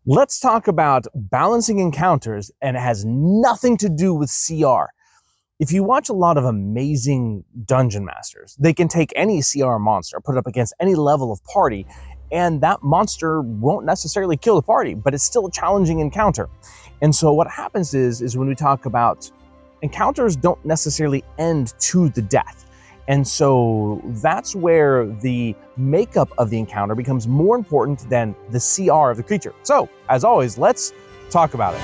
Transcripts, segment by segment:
Let's talk about balancing encounters, and it has nothing to do with CR. If you watch a lot of amazing dungeon masters, they can take any CR monster, put it up against any level of party, and that monster won't necessarily kill the party, but it's still a challenging encounter. And so what happens is when we talk about encounters don't necessarily end to the death. And so that's where the makeup of the encounter becomes more important than the CR of the creature. So, as always, let's talk about it.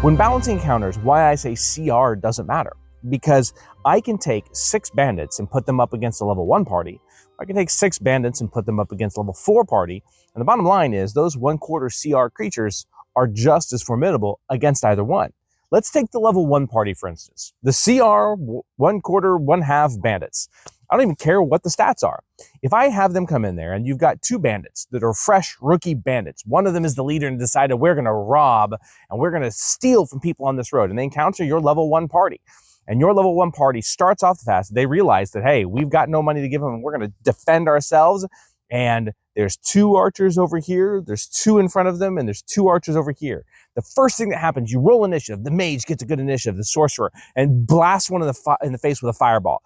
When balancing encounters, why I say CR doesn't matter. Because I can take 6 bandits and put them up against a level 1 party. I can take 6 bandits and put them up against a level 4 party. And the bottom line is those 1/4 CR creatures are just as formidable against either one. Let's take the level 1 party, for instance. The CR 1/4, 1/2 bandits. I don't even care what the stats are. If I have them come in there and you've got 2 bandits that are fresh rookie bandits, one of them is the leader and decided we're going to rob and we're going to steal from people on this road, and they encounter your level 1 party. And your level 1 party starts off fast. They realize that, hey, we've got no money to give them and we're going to defend ourselves. And there's 2 archers over here, there's 2 in front of them, and there's 2 archers over here. The first thing that happens, you roll initiative. The mage gets a good initiative, the sorcerer, and blasts one in the face with a fireball.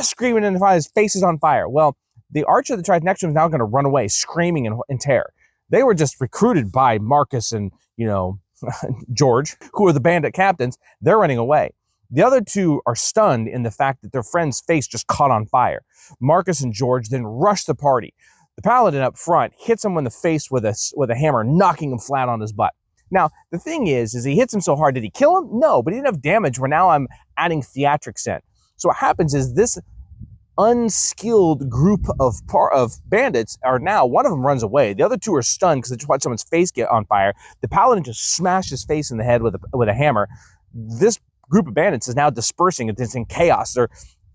Screaming in the fire, his face is on fire. Well, the archer that tries next to him is now going to run away, screaming in terror. They were just recruited by Marcus and, George, who are the bandit captains. They're running away. The other 2 are stunned in the fact that their friend's face just caught on fire. Marcus and George then rush the party. The paladin up front hits him in the face with a hammer, knocking him flat on his butt. Now, the thing is he hits him so hard. Did he kill him? No, but he didn't have damage where now I'm adding theatrics in. So what happens is this unskilled group of bandits are now, one of them runs away. The other 2 are stunned because they just watched someone's face get on fire. The paladin just smashed his face in the head with a hammer. This group of bandits is now dispersing. It's in chaos. They're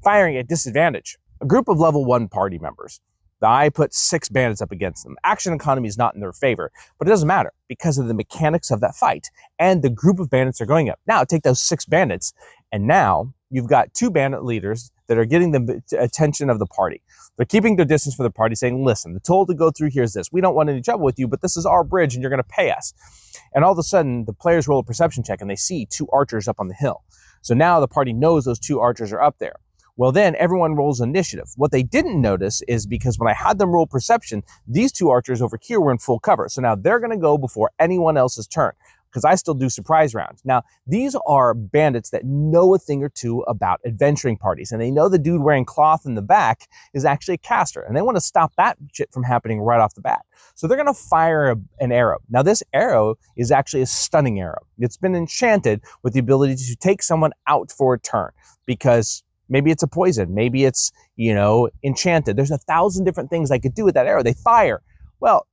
firing at disadvantage. A group of level 1 party members. I put 6 bandits up against them. Action economy is not in their favor, but it doesn't matter because of the mechanics of that fight. And the group of bandits are going up. Now take those 6 bandits, and now you've got 2 bandit leaders that are getting the attention of the party. They're keeping their distance for the party, saying, listen, the toll to go through here is this. We don't want any trouble with you, but this is our bridge and you're going to pay us. And all of a sudden, the players roll a perception check and they see 2 archers up on the hill. So now the party knows those 2 archers are up there. Well, then everyone rolls initiative. What they didn't notice is because when I had them roll perception, these 2 archers over here were in full cover. So now they're going to go before anyone else's turn because I still do surprise rounds. Now, these are bandits that know a thing or two about adventuring parties, and they know the dude wearing cloth in the back is actually a caster, and they want to stop that shit from happening right off the bat. So they're going to fire an arrow. Now, this arrow is actually a stunning arrow. It's been enchanted with the ability to take someone out for a turn because maybe it's a poison. Maybe it's, enchanted. There's 1,000 different things I could do with that arrow. They fire. Well,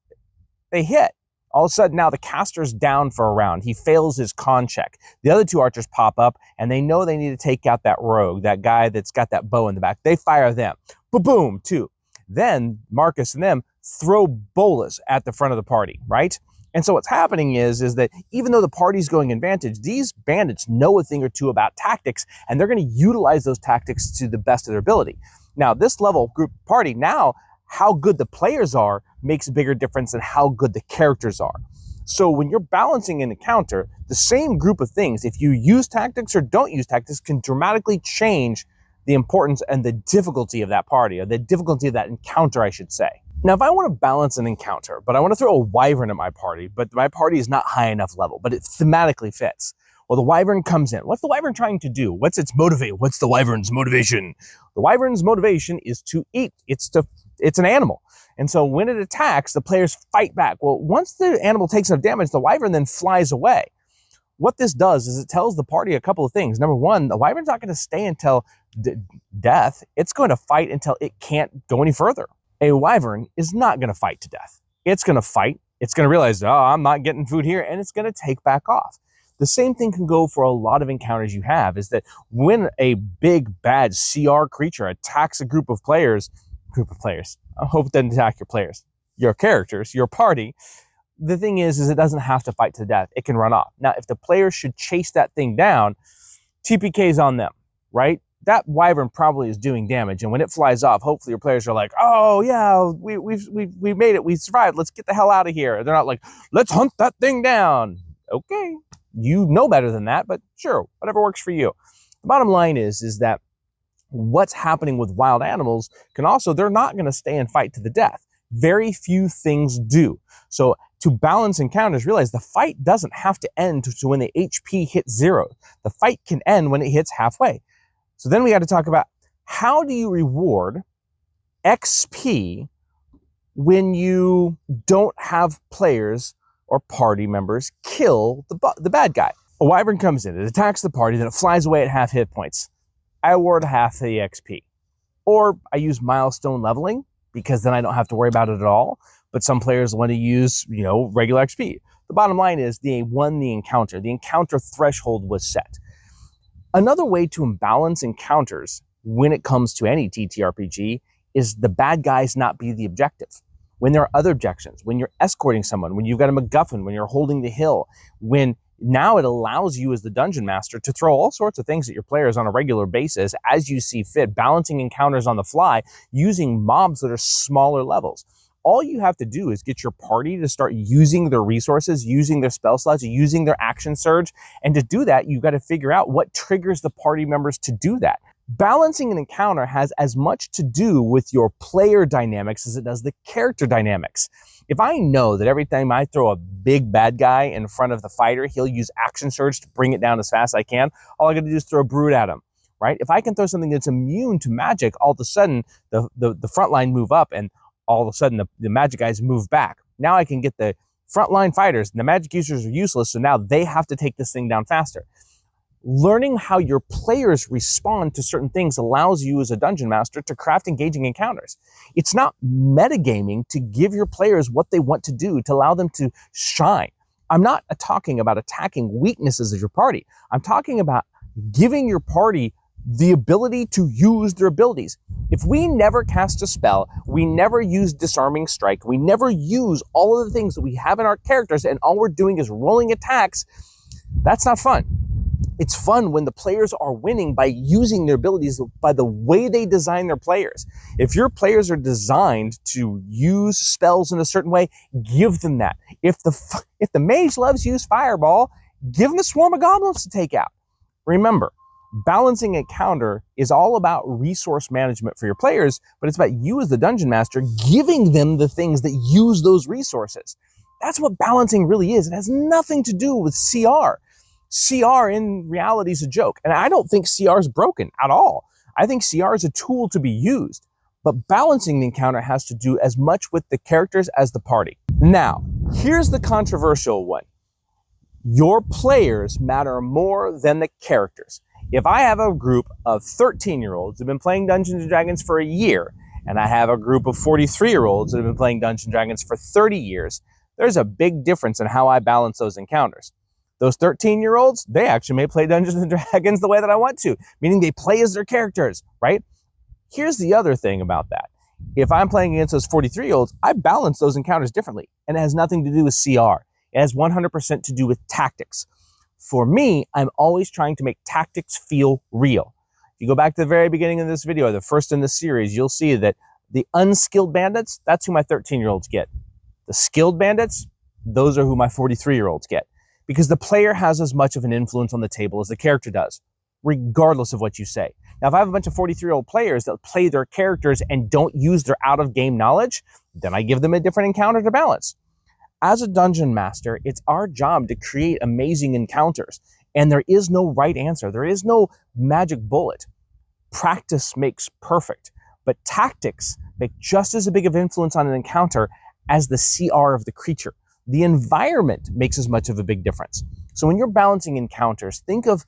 they hit. All of a sudden, now the caster's down for a round. He fails his con check. The other 2 archers pop up, and they know they need to take out that rogue, that guy that's got that bow in the back. They fire them. Boom, 2. Then Marcus and them throw bolas at the front of the party, right? And so what's happening is that even though the party's going advantage, these bandits know a thing or two about tactics, and they're going to utilize those tactics to the best of their ability. Now, this level group party, now how good the players are makes a bigger difference than how good the characters are. So when you're balancing an encounter, the same group of things, if you use tactics or don't use tactics, can dramatically change the importance and the difficulty of that party, or the difficulty of that encounter, I should say. Now, if I want to balance an encounter, but I want to throw a wyvern at my party, but my party is not high enough level, but it thematically fits. Well, the wyvern comes in. What's the wyvern trying to do? What's its motivate? What's the wyvern's motivation? The wyvern's motivation is to eat. It's an animal. And so when it attacks, the players fight back. Well, once the animal takes enough damage, the wyvern then flies away. What this does is it tells the party a couple of things. Number one, the wyvern's not going to stay until death. It's going to fight until it can't go any further. A wyvern is not going to fight to death. It's going to fight. It's going to realize, oh, I'm not getting food here, and it's going to take back off. The same thing can go for a lot of encounters you have, is that when a big, bad CR creature attacks a group of players, I hope it doesn't attack your players, your characters, your party, the thing is it doesn't have to fight to the death. It can run off. Now, if the players should chase that thing down, TPK's on them, right? that wyvern probably is doing damage, and when it flies off, hopefully your players are like, oh yeah, we made it, we survived, let's get the hell out of here. They're not like, let's hunt that thing down. Okay, you know better than that, but sure, whatever works for you. The bottom line is that what's happening with wild animals can also, they're not going to stay and fight to the death. Very few things do. So to balance encounters, realize the fight doesn't have to end to when the HP hits 0. The fight can end when it hits halfway. So then we got to talk about, how do you reward XP when you don't have players or party members kill the bad guy? A wyvern comes in, it attacks the party, then it flies away at half hit points. I award half the XP. Or I use milestone leveling, because then I don't have to worry about it at all. But some players want to use, regular XP. The bottom line is they won the encounter. The encounter threshold was set. Another way to imbalance encounters when it comes to any TTRPG is the bad guys not be the objective. When there are other objections, when you're escorting someone, when you've got a MacGuffin, when you're holding the hill, when now it allows you as the dungeon master to throw all sorts of things at your players on a regular basis as you see fit, balancing encounters on the fly, using mobs that are smaller levels. All you have to do is get your party to start using their resources, using their spell slots, using their action surge. And to do that, you've got to figure out what triggers the party members to do that. Balancing an encounter has as much to do with your player dynamics as it does the character dynamics. If I know that every time I throw a big bad guy in front of the fighter, he'll use action surge to bring it down as fast as I can, all I got to do is throw a brood at him, right? If I can throw something that's immune to magic, all of a sudden the front line move up, and all of a sudden the magic guys move back. Now I can get the frontline fighters, and the magic users are useless, so now they have to take this thing down faster. Learning how your players respond to certain things allows you as a dungeon master to craft engaging encounters. It's not metagaming to give your players what they want to do to allow them to shine. I'm not talking about attacking weaknesses of your party. I'm talking about giving your party the ability to use their abilities. If we never cast a spell, we never use disarming strike, we never use all of the things that we have in our characters, and all we're doing is rolling attacks, that's not fun. It's fun when the players are winning by using their abilities, by the way they design their players. If your players are designed to use spells in a certain way, give them that. If the mage loves to use fireball, give them a swarm of goblins to take out. Remember, balancing a encounter is all about resource management for your players, but it's about you as the dungeon master giving them the things that use those resources. That's what balancing really is. It has nothing to do with CR. CR in reality is a joke. And I don't think CR is broken at all. I think CR is a tool to be used. But balancing the encounter has to do as much with the characters as the party. Now, here's the controversial one. Your players matter more than the characters. If I have a group of 13-year-olds who've been playing Dungeons & Dragons for a year, and I have a group of 43-year-olds that have been playing Dungeons & Dragons for 30 years, there's a big difference in how I balance those encounters. Those 13-year-olds, they actually may play Dungeons & Dragons the way that I want to, meaning they play as their characters, right? Here's the other thing about that. If I'm playing against those 43-year-olds, I balance those encounters differently, and it has nothing to do with CR. It has 100% to do with tactics. For me, I'm always trying to make tactics feel real. If you go back to the very beginning of this video, the first in the series, you'll see that the unskilled bandits, that's who my 13-year-olds get. The skilled bandits, those are who my 43-year-olds get. Because the player has as much of an influence on the table as the character does, regardless of what you say. Now, if I have a bunch of 43-year-old players that play their characters and don't use their out-of-game knowledge, then I give them a different encounter to balance. As a dungeon master, it's our job to create amazing encounters, and there is no right answer. There is no magic bullet. Practice makes perfect, but tactics make just as big of influence on an encounter as the CR of the creature. The environment makes as much of a big difference. So when you're balancing encounters, think of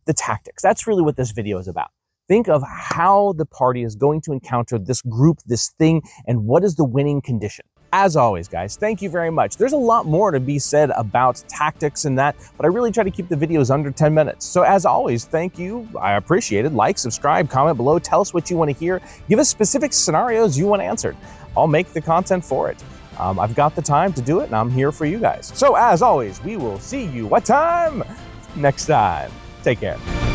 the tactics. That's really what this video is about. Think of how the party is going to encounter this group, this thing, and what is the winning condition. As always, guys, thank you very much. There's a lot more to be said about tactics and that, but I really try to keep the videos under 10 minutes. So as always, thank you. I appreciate it. Like, subscribe, comment below. Tell us what you want to hear. Give us specific scenarios you want answered. I'll make the content for it. I've got the time to do it, and I'm here for you guys. So as always, we will see you what time? Next time. Take care.